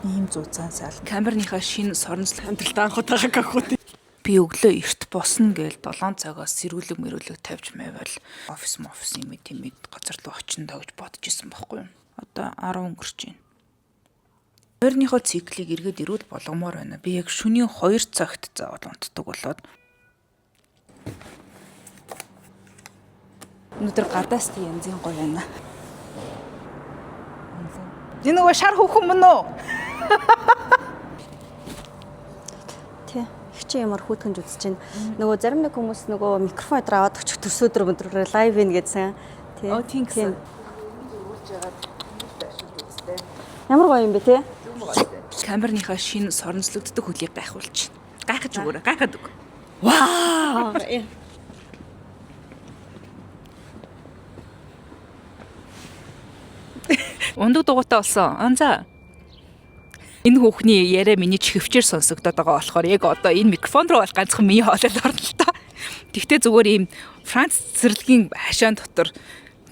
Ийм зузаан сал. Камерныхаа шинэ соронзол амьдралд анхудаага гахууд. Би өглөө эрт босно гээл 7 цагаас сэрүүлэг мөрүүлэг тавьж майвал офис юм тиймэд газар руу очиндоо гэж бодож исэн байхгүй юу. Одоо 10 өнгөрч байна. Ойрныхоо циклийг эргээд ирүүл болгомоор байна. Би яг шөнийн 2 цагт заавал унтдаг болоод өнөөдөр гадаас тийм янзын гоё байна. Энэ нөгөө шар хөхөн мөн үү? Тий. Их чи ямар хүүтгэнж үзэж чинь нөгөө зарим нэг хүмүүс нөгөө микрофон өдр аваад өчг төсөөдөр өдрөөр лайв ин гэсэн. Тий. Оо тийм гэсэн. Ямар гоё юм бэ те? Камерныхаа шинэ соронзлогддог хөлийг гайхуулж. Гайхаж өгөөрэй. Гайхаад өг. Вау! Ундаг дугуйтай болсон. Анзаа. Энэ хүүхний яриа миний чихвчээр сонсогдоод байгаа болохоор яг одоо энэ микрофон руу бол ганцхан миний хоолой орно л та. Тэгтээ зүгээр ийм Франц цэцэрлэгийн хашаан дотор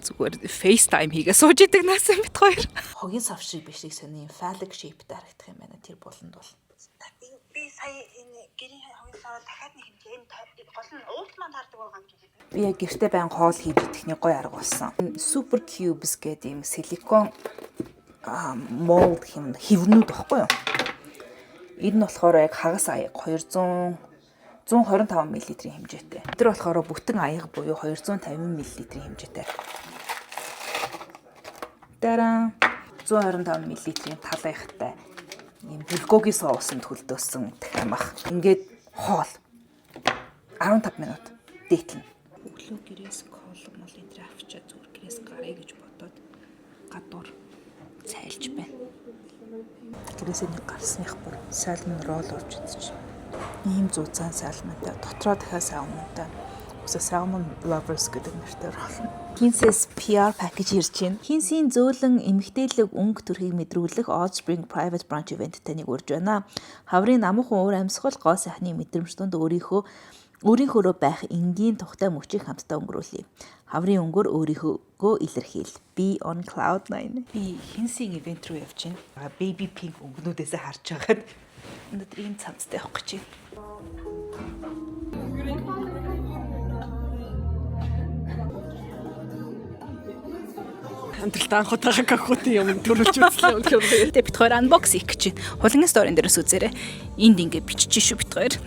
зүгээр FaceTime хийгээ сууж идэг нас юм бит хоёр. Хогийн сав шиг биш нэг сони phallic shape-тэй харагдах юм байна тэр болонд бол. Би сая энэ гэрийн хогийн саваа дахиад нэг хэмжээ энэ гол нь уут манд хардаг байгаа юм шиг. Би яг гэртээ байн хоол хийж идэхний гоё арга болсон. Super Cubes гэдэг ийм силикон молд хэвнүүд баггүй юу? Энэ нь болохоор яг хагас аяг 125 мл-ийн хэмжээтэй. Тэр болохоор бүтэн аяг буюу 250 мл-ийн хэмжээтэй. Дараа 125 мл-ийн тал аяхтай ийм булгогийн соусанд хөлдөөсөн дахиамах. Ингээд хоол 15 минут дээтлэн. Өглөө гэрээс колон мол энэ авчаа зүгээр гэрээс гарыг гэж бодоод гадуур цайлж байна. Гэрээсээ нэг гарсных бүр салмон ролл орж идэж. Ийм зузаан салмонтай дотроо дахиад салмонтай. Үсээ salmon lovers гэдэг нэртэй ролл. Princess PR package ирж байна. Хинсийн зөөлөн эмгтээлэг өнгө төрхийг мэдрүүлэх Old Spring Private Brunch event-тэй нэг урьж байна. Хаврын намхан уур амьсгал гоо сайхны мэдрэмжтэнд өөрийнхөөрөө байх энгийн тухтай мөчийг хамтдаа өнгөрүүлье. Хаврын өнгөөр өөрийнхөө илэрхийл. Be on cloud 9. Би хинсийн ивент руу явж байна. Baby pink өнгөнүүдээс харж байгаад өнөөдөр ийм цамцтай явах гэж байна. Амьдралд анхудаага гахууд юм төрүүлж үзлээ өнөхөр. Бид хоёр unbox хийх гэж байна. Хулгын сторийн дээрээс үзээрэй. Энд ингэ бичиж шүү бид хоёр.